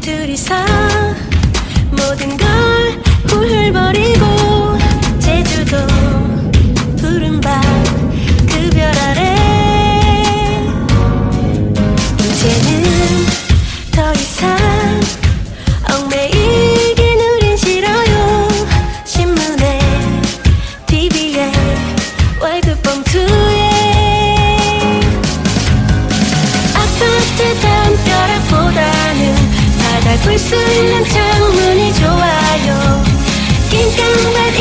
둘이서 모든 걸 훌훌 버리고 제주도 푸른 밤 그 별 아래 이제는 더 이상 얽매이긴 우린 싫어요. 신문에 TV에 월급 봉투에 아파트 담벼락보다는 바다 볼 수 있는 창문이 좋아요. 낑깡밭